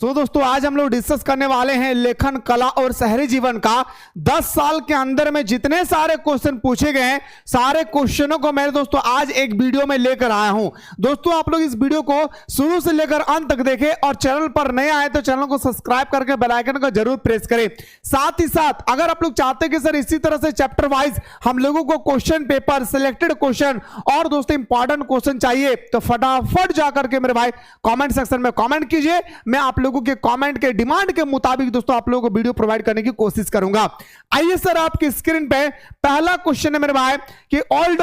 तो दोस्तों आज हम लोग डिस्कस करने वाले हैं लेखन कला और शहरी जीवन का 10 साल के अंदर में जितने सारे क्वेश्चन पूछे गए हैं सारे क्वेश्चनों को मैं दोस्तों आज एक वीडियो में लेकर आया हूं। दोस्तों आप लोग इस वीडियो को शुरू से लेकर अंत तक देखें और चैनल पर नए आए तो चैनल को सब्सक्राइब करके बेल आइकन को जरूर प्रेस करें। साथ ही साथ अगर आप लोग चाहते हैं कि सर इसी तरह से चैप्टर वाइज हम लोगों को क्वेश्चन पेपर, सिलेक्टेड क्वेश्चन और दोस्तों इंपॉर्टेंट क्वेश्चन चाहिए तो फटाफट जाकर के मेरे भाई कॉमेंट सेक्शन में कॉमेंट कीजिए। मैं आप लोगों के कमेंट के डिमांड के मुताबिक दोस्तों आप लोगों को वीडियो प्रोवाइड करने की कोशिश करूंगा। आइए सर आपकी स्क्रीन पे पहला क्वेश्चन है मेरे भाई कि ओल्ड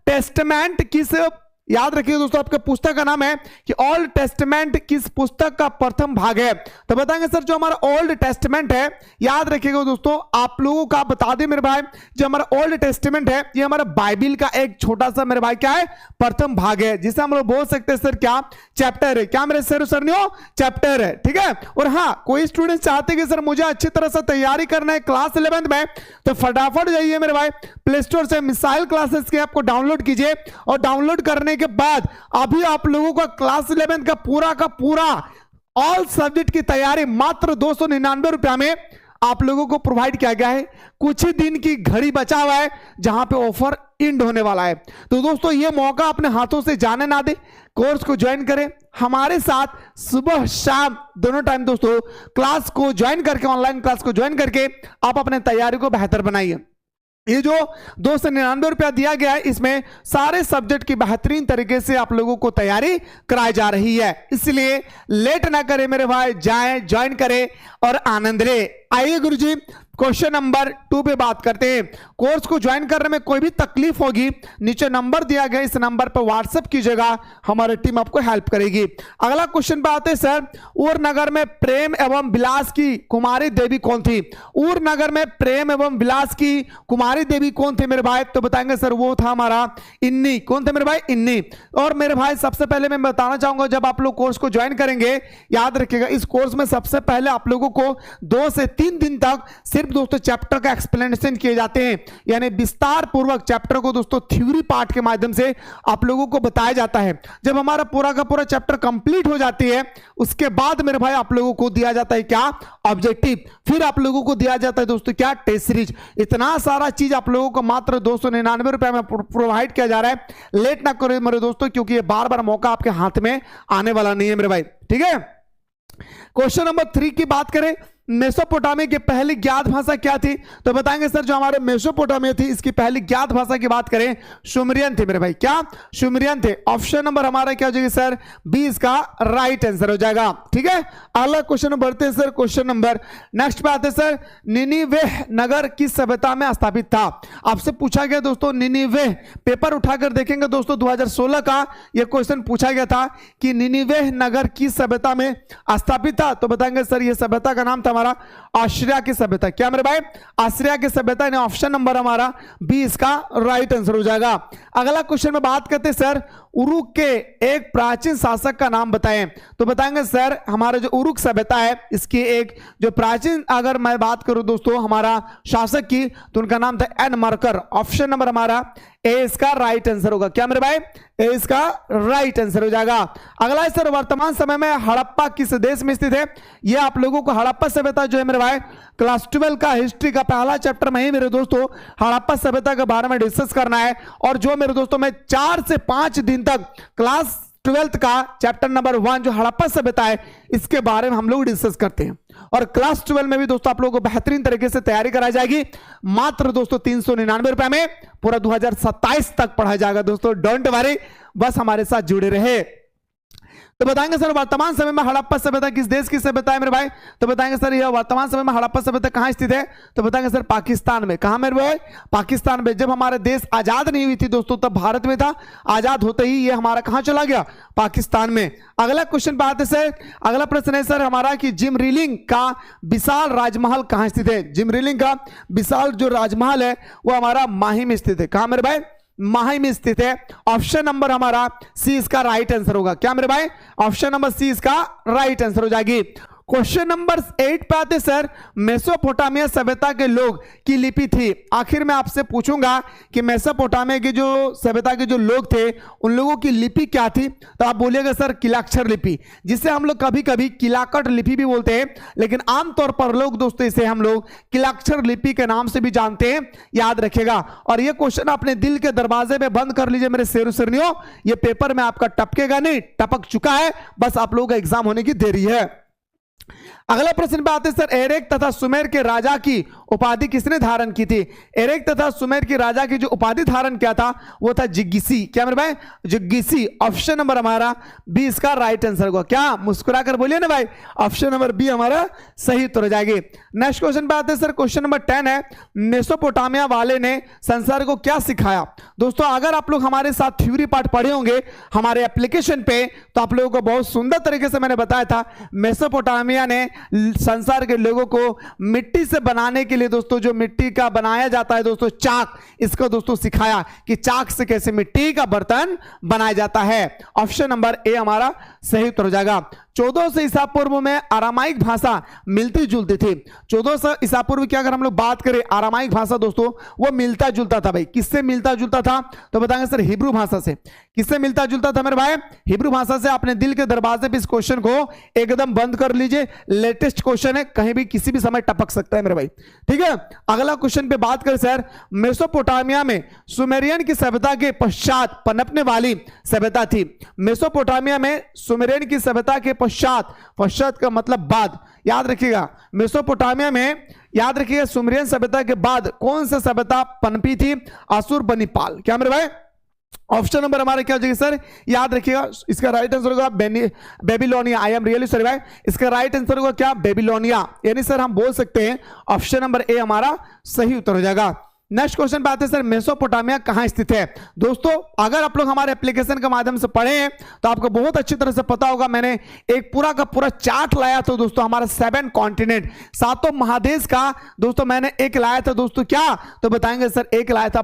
टेस्टमेंट किस, याद रखिए दोस्तों आपके पुस्तक का नाम है कि ओल्ड टेस्टमेंट किस पुस्तक का प्रथम भाग है। तो बताएंगे सर जो हमारा ओल्ड टेस्टमेंट है, याद रखिएगा दोस्तों आप लोगों का बता दें मेरे भाई, जो हमारा ओल्ड टेस्टमेंट है ये हमारा बाइबिल का एक छोटा सा मेरे भाई क्या है प्रथम भाग है, जिसे हम लोग बोल सकते हैं सर क्या चैप्टर है। क्या मेरे सरनियों चैप्टर है, ठीक है। और हाँ कोई स्टूडेंट चाहते कि सर मुझे अच्छी तरह से तैयारी करना है क्लास 11 में, तो फटाफट जाइए मेरे भाई प्ले स्टोर से मिसाइल क्लासेस के ऐप को डाउनलोड कीजिए और डाउनलोड करने के बाद अभी आप लोगों का क्लास 11 का पूरा ऑल सब्जेक्ट की तैयारी मात्र 299 रुपया में आप लोगों को प्रोवाइड किया गया है। कुछ ही दिन की घड़ी बचा हुआ है जहां पे ऑफर एंड होने वाला है। तो दोस्तों ये मौका अपने हाथों से जाने ना दे, कोर्स को ज्वाइन करें हमारे साथ सुबह शाम दोनों टाइम दोस्तों क्लास को ज्वाइन करके, ऑनलाइन क्लास को ज्वाइन करके आप अपने तैयारी को बेहतर बनाइए। ये जो 299 रुपया दिया गया है इसमें सारे सब्जेक्ट की बेहतरीन तरीके से आप लोगों को तैयारी कराई जा रही है, इसलिए लेट ना करें मेरे भाई, जाएं ज्वाइन करें और आनंद ले। आइए गुरुजी क्वेश्चन नंबर 2 पे बात करते हैं। कोर्स को ज्वाइन करने में कोई भी तकलीफ होगी नीचे नंबर दिया गया, इस नंबर पर व्हाट्सएप कीजिएगा, हमारी टीम आपको हेल्प करेगी। अगला क्वेश्चन पे आते हैं सर, उर नगर में प्रेम एवं विलास की कुमारी देवी कौन थी। उर नगर में प्रेम एवं विलास की कुमारी देवी कौन थे मेरे भाई, तो बताएंगे सर वो था हमारा इन्नी। कौन थे मेरे भाई, इन्नी। और मेरे भाई सबसे पहले मैं बताना चाहूंगा जब आप लोग कोर्स को ज्वाइन करेंगे याद रखिएगा इस कोर्स में सबसे पहले आप लोगों को 2 से 3 दिन तक सिर्फ दोस्तों चैप्टर का एक्सप्लेनेशन किए जाते हैं, यानी विस्तार पूर्वक चैप्टर को दोस्तों थ्योरी पार्ट के माध्यम से आप लोगों को बताया जाता है। जब हमारा पूरा का पूरा चैप्टर कंप्लीट हो जाती है उसके बाद मेरे भाई आप लोगों को दिया जाता है क्या ऑब्जेक्टिव, फिर आप लोगों को दिया जाता है दोस्तों क्या टेस्ट सीरीज। इतना सारा चीज आप लोगों को मात्र 299 रुपए में प्रोवाइड किया जा रहा है। लेट ना करो मेरे दोस्तों क्योंकि ये बार बार मौका आपके हाथ में आने वाला नहीं है मेरे भाई, ठीक है। क्वेश्चन नंबर 3 की बात करें, मेसोपोटामिया की पहली ज्ञात भाषा क्या थी, तो बताएंगे सर जो हमारे मेसोपोटामिया थी इसकी पहली ज्ञात भाषा की बात करें सुमेरियन थे मेरे भाई। क्या सुमेरियन थे। ऑप्शन नंबर हमारा क्या हो जाएगा सर बी इसका राइट आंसर हो जाएगा, ठीक है। अगला क्वेश्चन बढ़ते हैं सर, क्वेश्चन नंबर नेक्स्ट पे आते हैं सर, निनिवेह नगर किस सभ्यता में स्थापित था। आपसे पूछा गया दोस्तों निनिवेह, पेपर उठाकर देखेंगे दोस्तों 2016 का यह क्वेश्चन पूछा गया था कि निनिवेह नगर किस सभ्यता में स्थापित था, तो बताएंगे सर यह सभ्यता का नाम था हमारा आश्रिया की सभ्यता। क्या मेरे भाई आश्रिया की सभ्यता, यानी ऑप्शन नंबर हमारा बी इसका राइट आंसर हो जाएगा। अगला क्वेश्चन में बात करते हैं सर उरुक के एक प्राचीन शासक का नाम बताएं, तो बताएंगे सर हमारा जो उरुक सभ्यता है इसकी एक जो प्राचीन अगर मैं बात करूं दोस्तों हमारा शासक की तो उनका नाम था एन मरकर। ऑप्शन नंबर हमारा ए इसका राइट आंसर होगा। क्या मेरे भाई ए इसका राइट आंसर हो जाएगा। अगला है सर वर्तमान समय में हड़प्पा किस देश में स्थित है। यह आप लोगों को हड़प्पा सभ्यता जो है मेरे भाई क्लास 12 का हिस्ट्री का पहला चैप्टर में ही मेरे दोस्तों हड़प्पा सभ्यता के बारे में डिस्कस करना है, और जो मेरे दोस्तों मैं 4 से 5 दिन तक क्लास 12 का चैप्टर नंबर 1 जो हड़प्पा सभ्यता है इसके बारे में हम लोग डिस्कस करते हैं। और क्लास 12 में भी दोस्तों आप लोगों को बेहतरीन तरीके से तैयारी कराई जाएगी मात्र दोस्तों 399 रुपए में, पूरा 2027 तक पढ़ाया जाएगा दोस्तों, डोंट वरी, बस हमारे साथ जुड़े रहे। तो बताएंगे सर वर्तमान समय में हड़प्पा सभ्यता किस देश की सभ्यता है मेरे भाई, तो बताएंगे सर यह वर्तमान समय में हड़प्पा सभ्यता कहां स्थित है, तो बताएंगे सर पाकिस्तान में। कहां मेरे भाई पाकिस्तान में। जब हमारे देश आजाद नहीं हुई थी दोस्तों तब भारत में था, आजाद होते ही ये हमारा कहां चला गया पाकिस्तान में। अगला क्वेश्चन पे आते सर, अगला प्रश्न है सर हमारा कि जिम रीलिंग का विशाल राजमहल कहां स्थित है। जिम रीलिंग का विशाल जो राजमहल है वो हमारा माही में स्थित है। कहां मेरे भाई माही में स्थित है। ऑप्शन नंबर हमारा सी इसका राइट आंसर होगा। क्या मेरे भाई ऑप्शन नंबर सी इसका राइट आंसर हो जाएगी। क्वेश्चन नंबर 8 पे आते सर, मेसोपोटामिया सभ्यता के लोग की लिपि थी। आखिर मैं आपसे पूछूंगा कि मेसोपोटामिया के जो सभ्यता के जो लोग थे उन लोगों की लिपि क्या थी, तो आप बोलिएगा सर किलाक्षर लिपि, जिसे हम लोग कभी कभी किलाकट लिपि भी बोलते हैं, लेकिन आमतौर पर लोग दोस्तों इसे हम लोग किलाक्षर लिपि के नाम से भी जानते हैं, याद रखिएगा। और ये क्वेश्चन अपने दिल के दरवाजे पे बंद कर लीजिए मेरे शेरों शेरनियों, ये पेपर में आपका टपकेगा नहीं, टपक चुका है, बस आप लोगों का एग्जाम होने की देरी है। अगला प्रश्न पे आते सर, एरेक तथा सुमेर के राजा की उपाधि किसने धारण की थी? एरेक तथा सुमेर के राजा की जो उपाधि धारण किया था वो था जिग्गिसी। क्या मेरे भाई? जिग्गिसी। ऑप्शन नंबर हमारा बी इसका राइट आंसर होगा। क्या मुस्कुरा कर बोलिए ना भाई, ऑप्शन नंबर बी हमारा सही उत्तर हो जाएगी। नेक्स्ट क्वेश्चन पे आते सर, क्वेश्चन नंबर 10 है, मेसोपोटामिया वाले ने संसार को क्या सिखाया? दोस्तों अगर आप लोग हमारे साथ थ्योरी पार्ट पढ़े होंगे हमारे एप्लीकेशन पे, तो आप लोगों को बहुत सुंदर तरीके से मैंने बताया था मेसोपोटामिया ने संसार के लोगों को मिट्टी से बनाने के लिए दोस्तों, जो मिट्टी का बनाया जाता है दोस्तों चाक, इसको दोस्तों सिखाया कि चाक से कैसे मिट्टी का बर्तन बनाया जाता है। ऑप्शन नंबर ए हमारा सही उत्तर हो जाएगा। 1400 ईसा पूर्व में अरामाइक भाषा मिलती जुलती थी। 1400 ईसा पूर्व की अगर हम लोग बात करें, अरामाइक भाषा दोस्तों वो मिलता जुलता था। भाई किससे मिलता जुलता था? तो बताएंगे सर हिब्रू भाषा से। किससे मिलता जुलता था मेरे भाई? हिब्रू भाषा से। अपने दिल के दरवाजे पे इस क्वेश्चन को एकदम बंद कर लीजिए, लेटेस्ट क्वेश्चन है, कहीं भी किसी भी समय टपक सकता है मेरे भाई, ठीक है। अगला क्वेश्चन पे बात करें सर, मेसोपोटामिया में सुमेरियन की सभ्यता के पश्चात पनपने वाली सभ्यता थी। मेसोपोटामिया में सुमेरियन की सभ्यता के पश्चात का मतलब बाद, याद रखिएगा। मेसोपोटामिया में याद रखिएगा सुमेरियन सभ्यता के बाद कौन सी सभ्यता पनपी थी? अशुरबनिपाल। क्या मेरे भाई? ऑप्शन नंबर हमारा क्या हो जाएगा सर? याद रखिएगा इसका राइट आंसर होगा Babylonia. I am really sorry भाई, इसका राइट आंसर होगा क्या? बेबीलोनिया। यानी सर हम बोल सकते हैं ऑप्शन नंबर ए हमारा सही उत्तर हो जाएगा। नेक्स्ट क्वेश्चन पे आते हैं सर, मेसोपोटामिया कहां स्थित है? दोस्तों अगर आप लोग हमारे एप्लीकेशन के माध्यम से पढ़े हैं तो आपको बहुत अच्छी तरह से पता होगा, मैंने एक पूरा का पूरा चार्ट लाया था दोस्तों, हमारा 7 कॉन्टिनेंट, 7 महादेश का दोस्तों मैंने एक लाया था दोस्तों। क्या तो बताएंगे सर? एक लाया था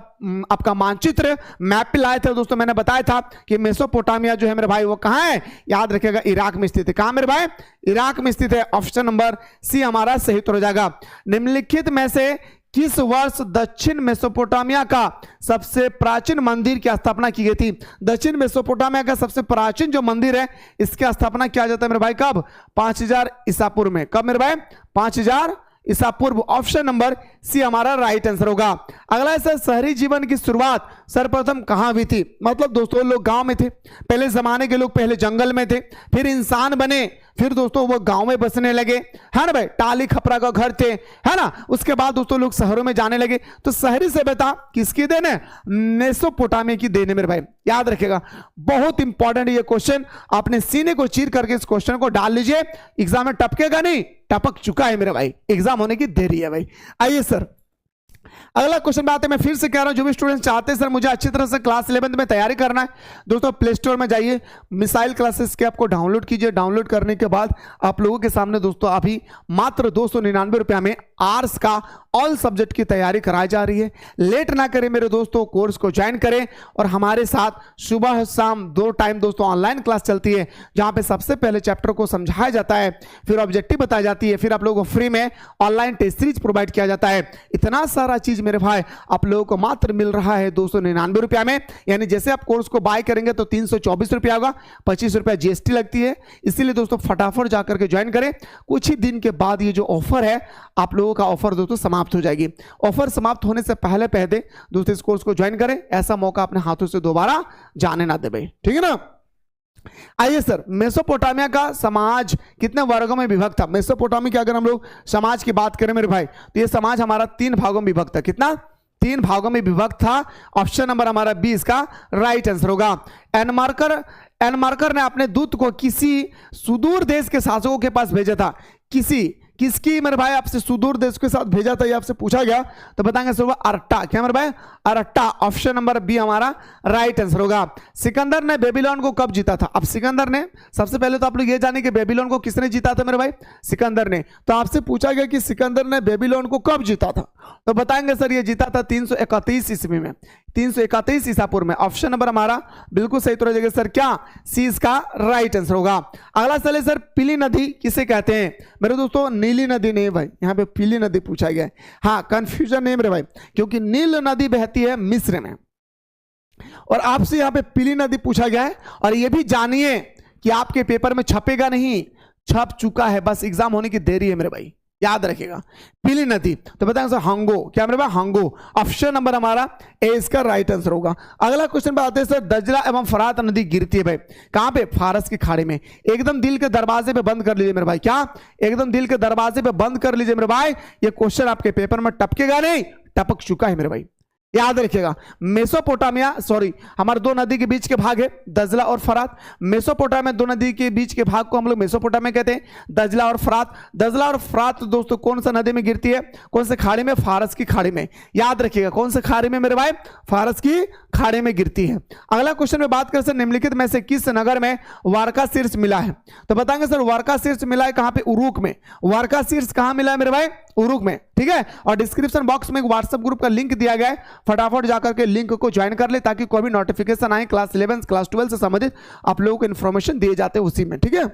आपका मानचित्र, मैप पे लाया था दोस्तों। मैंने बताया था कि मेसोपोटामिया जो है मेरे भाई वो कहां है? याद रखिएगा इराक में स्थित है। कहां मेरे भाई? इराक में स्थित है। ऑप्शन नंबर सी हमारा सही उत्तर हो जाएगा। निम्नलिखित में से किस वर्ष दक्षिण मेसोपोटामिया का सबसे प्राचीन मंदिर की स्थापना की गई थी? दक्षिण मेसोपोटामिया का सबसे प्राचीन जो मंदिर है इसकी स्थापना किया जाता है मेरे भाई कब? 5000 ईसा पूर्व में। कब मेरे भाई? 5000 ईसा पूर्व। ऑप्शन नंबर सी हमारा राइट आंसर होगा। अगला है सर, शहरी जीवन की शुरुआत सर्वप्रथम कहां हुई थी? मतलब दोस्तों लोग गांव में थे, पहले जमाने के लोग पहले जंगल में थे, फिर इंसान बने, फिर दोस्तों वो गांव में बसने लगे, है ना भाई, टाली खपरा का घर थे, है ना। उसके बाद दोस्तों लोग शहरों में जाने लगे। तो शहरी सभ्यता किसकी देन है? मेसोपोटामिया की देन है मेरे भाई, याद रखिएगा। बहुत इंपॉर्टेंट ये क्वेश्चन, आपने सीने को चीर करके इस क्वेश्चन को डाल लीजिए, एग्जाम में टपकेगा नहीं, टपक चुका है मेरे भाई, एग्जाम होने की देरी है भाई। आइए सर अगला क्वेश्चन बात है, मैं फिर से कह रहा हूं जो भी स्टूडेंट चाहते हैं सर मुझे अच्छी तरह से क्लास 11th में तैयारी करना है, दोस्तों प्ले स्टोर में जाइए, मिसाइल क्लासेस के आपको डाउनलोड कीजिए। डाउनलोड करने के बाद आप लोगों के सामने दोस्तों अभी मात्र 299 रुपया में आर्ट्स का ऑल सब्जेक्ट की तैयारी कराई जा रही है। लेट ना करें मेरे दोस्तों, कोर्स को ज्वाइन करें और हमारे साथ सुबह शाम 2 टाइम दोस्तों ऑनलाइन क्लास चलती है, जहां पे सबसे पहले चैप्टर को समझाया जाता है, फिर ऑब्जेक्टिव बताई जाती है, फिर आप लोगों को फ्री में ऑनलाइन टेस्ट सीरीज प्रोवाइड किया जाता है। इतना सारा चीज मेरे भाई आप लोगों को मात्र मिल रहा है 299 रुपया में। यानी जैसे आप कोर्स को बाय करेंगे तो 324 रुपया होगा, 25 रुपया जीएसटी लगती है। इसीलिए दोस्तों फटाफट जाकर के ज्वाइन करें, कुछ ही दिन के बाद ये जो ऑफर है आप लोगों का ऑफर दोस्तों समाप्त हो जाएगी। ऑफर समाप्त होने से पहले पहले दोस्तों इस कोर्स को ज्वाइन करें, ऐसा मौका अपने हाथों से दोबारा जाने ना दे भाई, ठीक है ना। आइए सर, मेसोपोटामिया का समाज कितने वर्गों में विभक्त था? मेसोपोटामिया की अगर हम लोग समाज की बात करें मेरे भाई, तो ये समाज हमारा 3 भागों में विभक्त था। कितना? 3 भागों में विभक्त था। ऑप्शन नंबर हमारा 20 का राइट आंसर होगा। एनमार्कर ने अपने दूत को किसी सुदूर देश के शासकों के पास भेजा था। किसकी मेरे भाई आपसे सुदूर देश के साथ भेजा था, ये आपसे पूछा गया, तो बताएंगे सर अरट्टा। क्या मेरे भाई? अरट्टा। ऑप्शन नंबर बी हमारा राइट आंसर होगा। सिकंदर ने बेबीलोन को कब जीता था? अब सिकंदर ने, सबसे पहले तो आप लोग ये जाने कि बेबीलोन को किसने जीता था मेरे भाई? सिकंदर ने। तो आपसे पूछा गया कि सिकंदर ने बेबीलोन को कब जीता था, तो बताएंगे सर ये जीता था 331 ईस्वी में, 331 ईसा पूर्व में। ऑप्शन नंबर हमारा बिल्कुल सही तो रहेगा सर क्या, सी इसका राइट आंसर होगा। अगला चले सर, पीली नदी किसे कहते हैं मेरे दोस्तों? नीली नदी नहीं भाई, यहाँ पे पीली नदी पूछा गया है। हाँ कंफ्यूजन नहीं मेरे भाई, क्योंकि नील नदी बहती है मिस्र में और आपसे यहाँ पे पीली नदी पूछा गया है। और ये भी जानिए कि आपके पेपर में छपेगा नहीं, छप चुका है, बस एग्जाम होने की देरी है मेरे भाई, याद रखिएगा। पीली नदी तो बताएंगे सर हंगो, क्या मेरे भाई हंगो। ऑप्शन नंबर हमारा ए इसका राइट आंसर होगा। अगला क्वेश्चन पे आते हैं सर, दजला एवं फरात नदी गिरती है भाई कहां पे? फारस की खाड़ी में। एकदम दिल के दरवाजे पे बंद कर लीजिए मेरे भाई, क्या एकदम दिल के दरवाजे पे बंद कर लीजिए मेरे भाई, ये क्वेश्चन आपके पेपर में टपकेगा नहीं, टपक चुका है मेरे भाई, याद रखिएगा। मेसोपोटामिया, सॉरी हमारे दो नदी के बीच के भाग है दजला और फरात। मेसोपोटामिया दो नदी के बीच के भाग को हम लोग मेसोपोटामिया कहते हैं, दजला और फरात। दजला और फरात दोस्तों कौन सा नदी में गिरती है, कौन से खाड़ी में? फारस की खाड़ी में, याद रखिएगा। कौन से खाड़ी में मेरे भाई? फारस की खाड़ी में गिरती है। अगला क्वेश्चन में बात करें सर, निम्नलिखित में से किस नगर में वारका शीर्ष मिला है? तो बताएंगे सर वारका शीर्ष मिला है कहां पे? उरूक में। वारका शीर्ष कहां मिला है मेरे भाई? उरूक में, ठीक है। और डिस्क्रिप्शन बॉक्स में एक व्हाट्सएप ग्रुप का लिंक दिया गया है, फटाफट जाकर के लिंक को ज्वाइन कर ले ताकि कोई भी नोटिफिकेशन आए क्लास 11 क्लास 12 से संबंधित आप लोगों को इन्फॉर्मेशन दिए जाते हैं उसी में, ठीक है।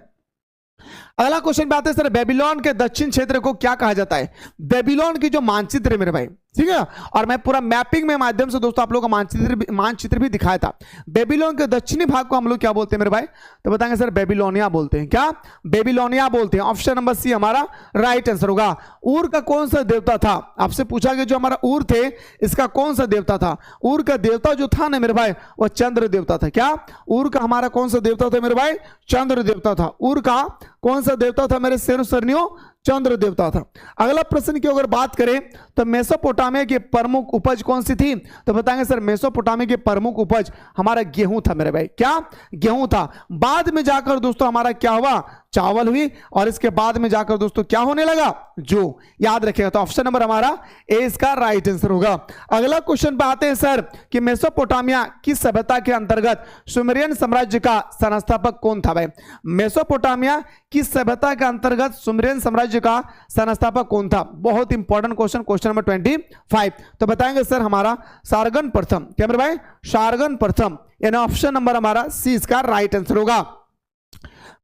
अगला क्वेश्चन पे आते हैं सर, बेबीलोन के दक्षिण क्षेत्र को क्या कहा जाता है? बेबीलोन की जो मानचित्र है मेरे भाई, ठीक है, और मैं पूरा मैपिंग में माध्यम से दोस्तों आप लोगों को मानचित्र भी दिखाया था। बेबीलोन के दक्षिणी भाग को हम लोग क्या बोलते हैं मेरे भाई? तो बताएंगे सर बेबीलोनिया बोलते हैं, क्या बेबीलोनिया बोलते हैं। ऑप्शन नंबर सी हमारा राइट आंसर होगा। ऊर का कौन सा देवता था? आपसे पूछा गया जो हमारा ऊर थे इसका कौन सा देवता था? ऊर का देवता जो था ना मेरे भाई वह चंद्र देवता था। क्या ऊर का हमारा कौन सा देवता था मेरे भाई? चंद्र देवता था। ऊर का कौन सा देवता था मेरे शेर सरनियों? चंद्र देवता था। अगला प्रश्न की अगर बात करें तो मेसोपोटामिया की प्रमुख उपज कौन सी थी? तो बताएंगे सर मेसोपोटामिया की प्रमुख उपज हमारा गेहूं था मेरे भाई, क्या गेहूं था। बाद में जाकर दोस्तों हमारा क्या हुआ? चावल हुई, और इसके बाद में जाकर दोस्तों क्या होने लगा? जो, याद रखिएगा। तो ऑप्शन नंबर हमारा ए इसका राइट आंसर होगा। अगला क्वेश्चन पे आते हैं सर कि मेसोपोटामिया किस सभ्यता के अंतर्गत सुमेरियन साम्राज्य का संस्थापक कौन था भाई? मेसोपोटामिया किस सभ्यता के अंतर्गत सुमेरियन साम्राज्य का संस्थापक कौन था? बहुत इंपॉर्टेंट क्वेश्चन, क्वेश्चन नंबर 25। तो बताएंगे सर हमारा सारगन प्रथम, क्या मेरे भाई? सारगन प्रथम, यानी ऑप्शन नंबर हमारा सी इसका राइट आंसर होगा।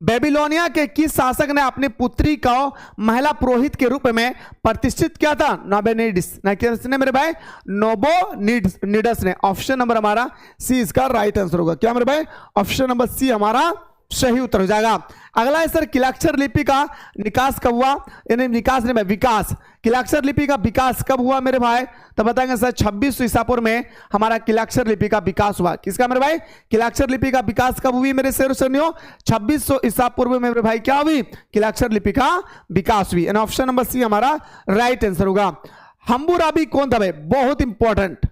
बेबीलोनिया के किस शासक ने अपनी पुत्री को महिला पुरोहित के रूप में प्रतिष्ठित किया था? नोबोनिड्स ने, किसने मेरे भाई? नोबोनिड्स ने। ऑप्शन नंबर हमारा सी इसका राइट आंसर होगा, क्या मेरे भाई? ऑप्शन नंबर सी हमारा सही उत्तर हो जाएगा। अगला है सर किलाक्षर लिपि का विकास कब हुआ? यानी विकास नहीं भाई, विकास। किलाक्षर लिपि का विकास कब हुआ मेरे भाई? तो बताएंगे सर 2600 ईसा पूर्व में हमारा किलाक्षर लिपि का विकास हुआ। किसका मेरे भाई? किलाक्षर लिपि का विकास कब हुई मेरे शेर सुनियो? 2600 ईसा पूर्व में मेरे भाई क्या हुई? किलाक्षर लिपि का विकास हुई। एंड ऑप्शन नंबर सी हमारा राइट आंसर होगा। हम्मुराबी कौन था भाई? बहुत इंपॉर्टेंट,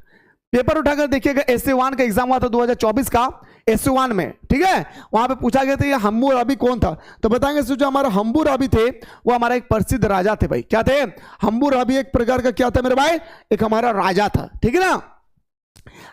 पेपर उठाकर देखिएगा, एसए1 का एग्जाम हुआ था 2024 का एसए1 में, ठीक है। वहां पे पूछा गया था ये हम्मुराबी कौन था? तो बताएंगे जो हमारा हम्मुराबी थे वो हमारा एक प्रसिद्ध राजा थे भाई। क्या थे? हम्मुराबी एक प्रकार का क्या था मेरे भाई? एक हमारा राजा था, ठीक है ना।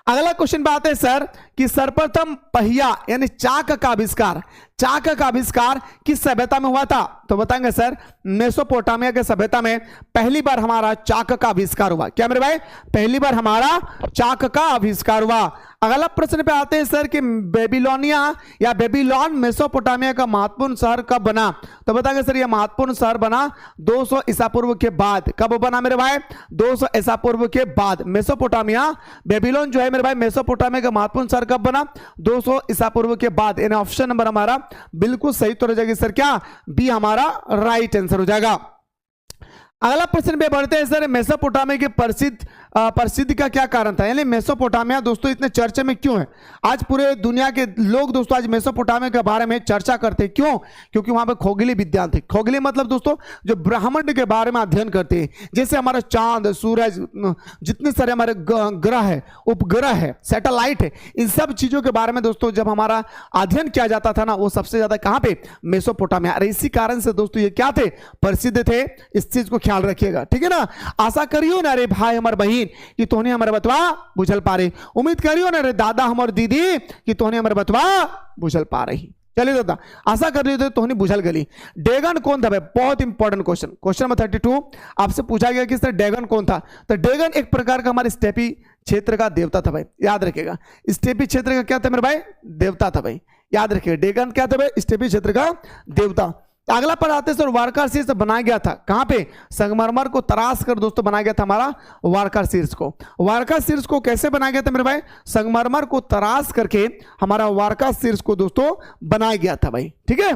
अगला क्वेश्चन पे आते हैं सर कि सर्वप्रथम पहिया यानी चाक का आविष्कार, चाक का आविष्कार किस सभ्यता में हुआ था? तो बताएंगे सर मेसोपोटामिया के सभ्यता में पहली बार हमारा चाक का आविष्कार हुआ। क्या मेरे भाई? पहली बार हमारा चाक का आविष्कार हुआ। अगला प्रश्न पे आते हैं सर कि बेबीलोनिया या बेबीलोन मेसोपोटामिया का महत्वपूर्ण शहर कब बना? तो बताएंगे सर यह महत्वपूर्ण शहर बना 200 ईसा पूर्व के बाद। कब बना मेरे भाई? 200 ईसा पूर्व के बाद। मेसोपोटामिया, बेबीलोन जो है मेरे भाई मेसोपोटामिया का महत्वपूर्ण शहर कब बना? 200 ईसा पूर्व के बाद। यानी ऑप्शन नंबर हमारा बिल्कुल सही तो हो जाएगी सर, क्या बी हमारा राइट आंसर हो जाएगा। अगला प्रश्न पे बढ़ते हैं सर, मेसोपोटामिया के प्रसिद्धि का क्या कारण था? यानी मेसोपोटामिया दोस्तों इतने चर्चे में क्यों है? आज पूरे दुनिया के लोग दोस्तों आज मेसोपोटामिया के बारे में चर्चा करते हैं, क्यों? क्योंकि वहां पे खगोलीय विज्ञान थे। खगोलीय मतलब दोस्तों जो ब्रह्मांड के बारे में अध्ययन करते हैं, जैसे हमारा चांद, सूरज, जितने सारे हमारे ग्रह है, उपग्रह है, सैटेलाइट है, इन सब चीजों के बारे में दोस्तों जब हमारा अध्ययन किया जाता था ना, वो सबसे ज्यादा कहां पे? मेसोपोटामिया। और इसी कारण से दोस्तों ये क्या थे? प्रसिद्ध थे। इस चीज को ख्याल रखिएगा, ठीक है ना। आशा करियो ना रे भाई हमारे बहन कि तोहने हमारे बतवा बुझल पा रही। उम्मीद करियो ना रे दादा हमारे दीदी कि तोहने हमारे बतवा बुझल पा रही। चलिए दोस्तों, आशा कर रही तो नहीं बुझल गली। डेगन कौन था भाई? बहुत इंपॉर्टेंट क्वेश्चन, क्वेश्चन नंबर 32 आपसे पूछा गया कि सर डेगन कौन था। तो डेगन एक प्रकार का हमारे स्टेपी क्षेत्र का देवता था भाई, याद रखिएगा। स्टेपी क्षेत्र का क्या था मेरे भाई? देवता था भाई, याद रखिएगा। डेगन क्या था भाई? स्टेपी क्षेत्र का देवता। अगला पर आते सर, वारकार शीर्ष बनाया गया था कहां पे? संगमरमर को तराश कर दोस्तों बनाया गया था हमारा वारकार शीर्ष को। वारकार शीर्ष को कैसे बनाया गया था मेरे भाई? संगमरमर को तराश करके हमारा वारकार शीर्ष को दोस्तों बनाया गया था भाई, ठीक है।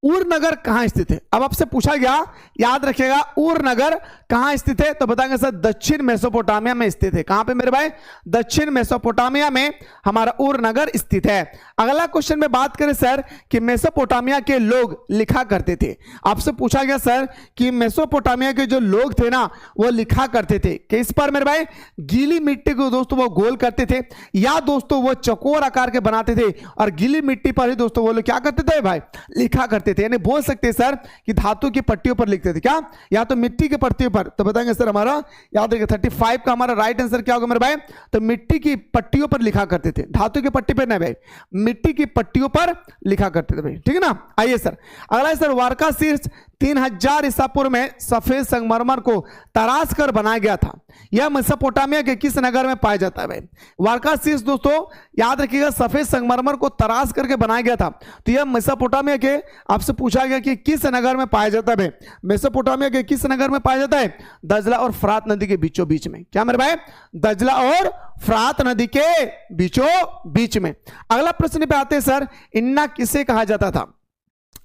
उरनगर कहां स्थित है? अब आपसे पूछा गया, याद रखिएगा, उरनगर कहां स्थित है? तो बताएंगे सर दक्षिण मेसोपोटामिया में स्थित है। कहां पे मेरे भाई? दक्षिण मेसोपोटामिया में हमारा उरनगर स्थित है। अगला क्वेश्चन में बात करें सर कि मेसोपोटामिया के लोग लिखा करते थे। आपसे पूछा गया सर कि मेसोपोटामिया के जो लोग थे ना वो लिखा करते थे किस पर मेरे भाई? गीली मिट्टी को दोस्तों वो गोल करते थे, या दोस्तों वो चौकोर आकार के बनाते थे और गीली मिट्टी पर ही दोस्तों वो लोग क्या करते थे भाई? लिखा करते थे। यानी बोल सकते हैं सर कि धातु की पट्टियों पर लिखते थे, क्या? या तो मिट्टी की पट्टियों पर। तो बताएंगे सर हमारा, याद रखिए 35 का हमारा राइट आंसर क्या होगा मेरे भाई? तो मिट्टी की पट्टियों पर लिखा करते थे, धातु की पट्टी पर नहीं भाई, मिट्टी की पट्टियों पर लिखा करते थे भाई, ठीक है ना। आइए सर अगला सर, वारका शीर्ष 3000 ईसा पूर्व में सफेद संगमरमर को तराश कर बनाया गया था। यह मेसोपोटामिया के किस नगर में पाया जाता है भाई? वारका शीर्ष दोस्तों याद रखिएगा सफेद संगमरमर को तराश करके बनाया गया था। तो यह मेसोपोटामिया के, आपसे पूछा गया कि किस नगर में पाया जाता है भाई? मेसोपोटामिया के किस नगर में पाया जाता है? दजला और फरात नदी के बीचों बीच में। क्या मेरे भाई? दजला और फरात नदी के बीचों बीच में। अगला प्रश्न पे आते हैं सर, इन्ना किसे कहा जाता था?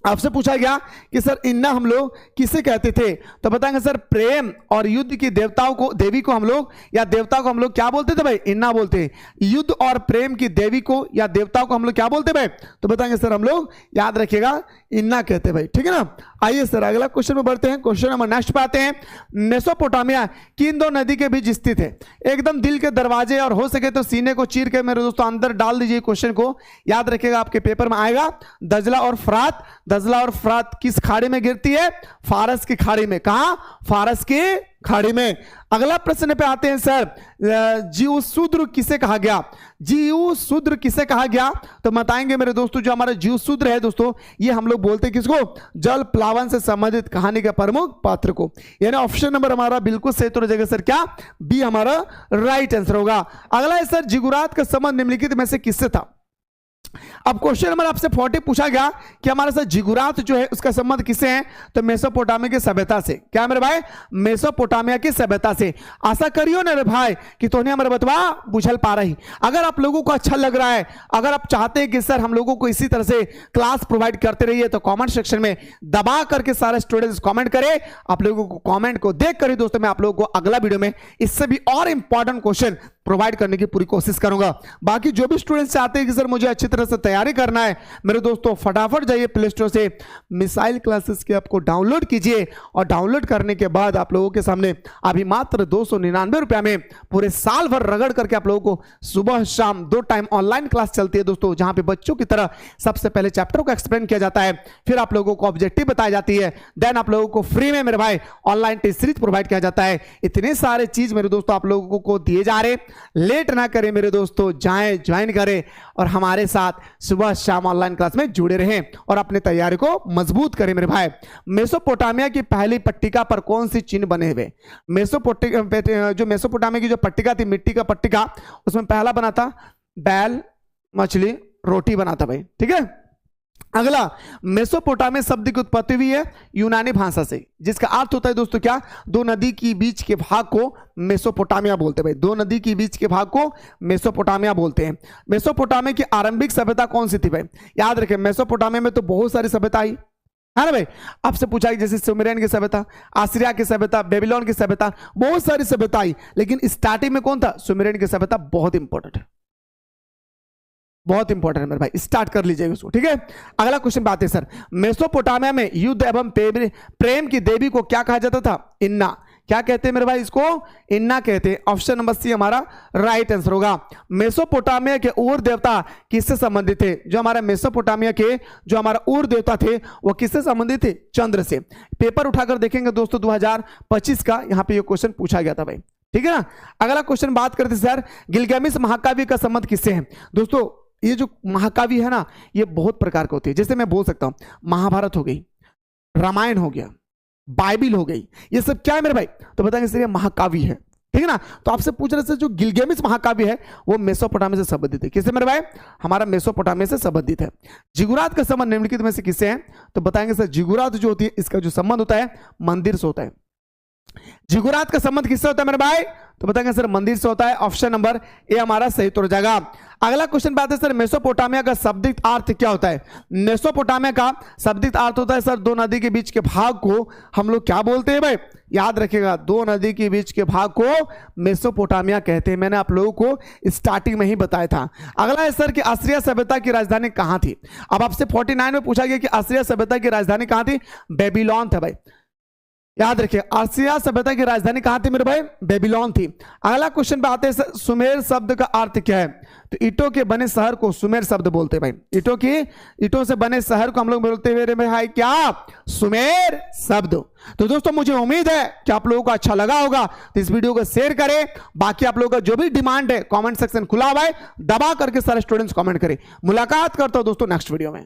आपसे पूछा गया कि सर इन्ना हम लोग किसे कहते थे? तो बताएंगे सर प्रेम और युद्ध की देवताओं को, देवी को हम लोग या देवता को हम लोग क्या बोलते थे भाई? इन्ना बोलते हैं। युद्ध और प्रेम की देवी को या देवताओं को हम लोग क्या बोलते भाई? तो बताएंगे सर हम लोग, याद रखिएगा, इन्ना कहते भाई, ठीक है ना। आइए सर अगला क्वेश्चन में बढ़ते हैं। क्वेश्चन नंबर नेक्स्ट पे आते हैं। मेसोपोटामिया किन दो नदी के बीच स्थित है? एकदम दिल के दरवाजे और हो सके तो सीने को चीर के मेरे दोस्तों अंदर डाल दीजिए क्वेश्चन को, याद रखिएगा आपके पेपर में आएगा। दजला और फरात, दजला और फरात किस खाड़ी में गिरती है? फारस की खाड़ी में। कहां? फारस की खाड़ी में। अगला प्रश्न पे आते हैं सर, जीव शूद्र किसे कहा गया? जीव शूद्र किसे कहा गया? तो बताएंगे मेरे दोस्तों, जो हमारा जीव शूद्र है दोस्तों, ये हम लोग बोलते हैं किसको? जल प्लावन से संबंधित कहानी के प्रमुख पात्र को। यानी ऑप्शन नंबर हमारा बिल्कुल सही तो जगह सर क्या? बी हमारा राइट आंसर होगा। अगला है सर, जिगुरात का संबंध निम्नलिखित में से किससे था? अब क्वेश्चन नंबर आपसे 40 पूछा गया कि हमारे साथ जिगुरात जो है उसका संबंध किससे है? तो मेसोपोटामिया की सभ्यता से। क्या मेरे भाई? मेसोपोटामिया की सभ्यता से। आशा करियो ना रे भाई कि तो हमारे बतवा बुझल पा रही। अगर आप लोगों को अच्छा लग रहा है, अगर आप चाहते हैं कि सर हम लोगों को इसी तरह से क्लास प्रोवाइड करते रहिए, तो कॉमेंट सेक्शन में दबा करके सारे स्टूडेंट्स कॉमेंट करें। आप लोगों को कॉमेंट को देख कर ही दोस्तों मैं आप लोगों को अगला वीडियो में इससे भी और इंपॉर्टेंट क्वेश्चन प्रोवाइड करने की पूरी कोशिश करूंगा। बाकी जो भी स्टूडेंट्स चाहते हैं कि सर मुझे अच्छी तरह से तैयारी करना है, मेरे दोस्तों फटाफट जाइए प्ले स्टोर से मिसाइल क्लासेस के आपको डाउनलोड कीजिए, और डाउनलोड करने के बाद आप लोगों के सामने अभी मात्र 299 रुपया में पूरे साल भर रगड़ करके आप लोगों को सुबह शाम 2 टाइम ऑनलाइन क्लास चलती है दोस्तों, जहां पे बच्चों की तरह सबसे पहले चैप्टर को एक्सप्लेन किया जाता है, फिर आप लोगों को ऑब्जेक्टिव बताई जाती है, देन आप लोगों को फ्री में मेरे भाई ऑनलाइन टेस्ट सीरीज प्रोवाइड किया जाता है। इतने सारे चीज मेरे दोस्तों आप लोगों को दिए जा रहे। लेट ना करें मेरे दोस्तों, जाएं ज्वाइन करें और हमारे साथ सुबह शाम ऑनलाइन क्लास में जुड़े रहें और अपनी तैयारी को मजबूत करें मेरे भाई। मेसोपोटामिया की पहली पट्टिका पर कौन सी चिन्ह बने हुए? जो मेसोपोटामिया की जो पट्टिका थी, मिट्टी का पट्टिका, उसमें पहला बना था बैल, मछली, रोटी बना था भाई, ठीक है। अगला, मेसोपोटामिया शब्द की उत्पत्ति हुई है यूनानी भाषा से, जिसका अर्थ होता है दोस्तों क्या? दो नदी के बीच के भाग को मेसोपोटामिया बोलते हैं भाई। दो नदी के बीच के भाग को मेसोपोटामिया बोलते हैं। मेसोपोटामिया की आरंभिक सभ्यता कौन सी थी भाई? याद रखें, मेसोपोटामिया में तो बहुत सारी सभ्यता आई है ना भाई। आपसे पूछा जैसे सुमेरियन की सभ्यता, आसिरिया की सभ्यता, बेबीलोन की सभ्यता, बहुत सारी सभ्यता आई, लेकिन स्टार्टिंग में कौन था? सुमेरियन की सभ्यता। बहुत इंपॉर्टेंट है, बहुत इंपॉर्टेंट है मेरे भाई, स्टार्ट कर लीजिएगा उसको, ठीक है। अगला क्वेश्चन बात है सर, मेसोपोटामिया में युद्ध एवं प्रेम की देवी को क्या कहा जाता था? इन्ना। क्या कहते हैं मेरे भाई? इसको इन्ना कहते हैं। ऑप्शन नंबर सी हमारा राइट आंसर होगा। मेसोपोटामिया के उर देवता किससे संबंधित थे? जो हमारा मेसोपोटामिया के जो हमारा उर देवता थे वो किससे संबंधित थे? चंद्र से। पेपर उठाकर देखेंगे दोस्तों 2025 का, यहां पे ये क्वेश्चन पूछा गया था भाई, ठीक है ना। अगला क्वेश्चन बात करते सर, गिलगामेश महाकाव्य का संबंध किससे है? दोस्तों ये जो महाकाव्य है ना, ये बहुत प्रकार के होते हैं। जैसे मैं बोल सकता हूं महाभारत हो गई, रामायण हो गया, बाइबिल हो गई, ये सब क्या है मेरे भाई? तो बताएंगे सर ये महाकाव्य है, ठीक है ना। तो आपसे पूछ रहे थे जो गिलगामेश महाकाव्य है वो मेसोपोटामिया से संबंधित है। किससे मेरे भाई? हमारा मेसोपोटामिया से संबंधित है। जिगुरात का संबंध निम्नलिखित में से किससे है? तो बताएंगे सर जिगुरात जो होती है इसका जो संबंध होता है मंदिर से होता है। जिगुरात का संबंध किससे होता है मेरे भाई? तो बताएंगे सर मंदिर से होता है। ऑप्शन नंबर ए हमारा सही उत्तर हो जाएगा। अगला क्वेश्चन पे आते हैं सर, मेसोपोटामिया का शाब्दिक अर्थ क्या होता है? मेसोपोटामिया का शाब्दिक अर्थ होता है सर दो नदी के बीच के भाग को हम लोग क्या बोलते हैं भाई? याद रखिएगा, दो नदी के बीच के भाग को मेसोपोटामिया कहते हैं। मैंने आप लोगों को स्टार्टिंग में ही बताया था। अगला है सर कि असीरिया सभ्यता की राजधानी कहां थी? अब आपसे 49 में पूछा गया कि असीरिया सभ्यता की राजधानी कहां थी? बेबीलोन था भाई, याद रखिए। असीरिया सभ्यता की राजधानी कहां थी मेरे भाई? बेबीलोन थी। अगला क्वेश्चन पे आते हैं, सुमेर शब्द का अर्थ क्या है? तो ईंटों के बने शहर को सुमेर शब्द बोलते हैं भाई। ईंटों से बने शहर को हम लोग बोलते हुए भाई क्या? सुमेर शब्द। तो दोस्तों मुझे उम्मीद है कि आप लोगों को अच्छा लगा होगा, तो इस वीडियो को शेयर करें। बाकी आप लोगों का जो भी डिमांड है कमेंट सेक्शन खुला हुआ है, दबा करके सारे स्टूडेंट्स कमेंट करें। मुलाकात करता हूं दोस्तों नेक्स्ट वीडियो में।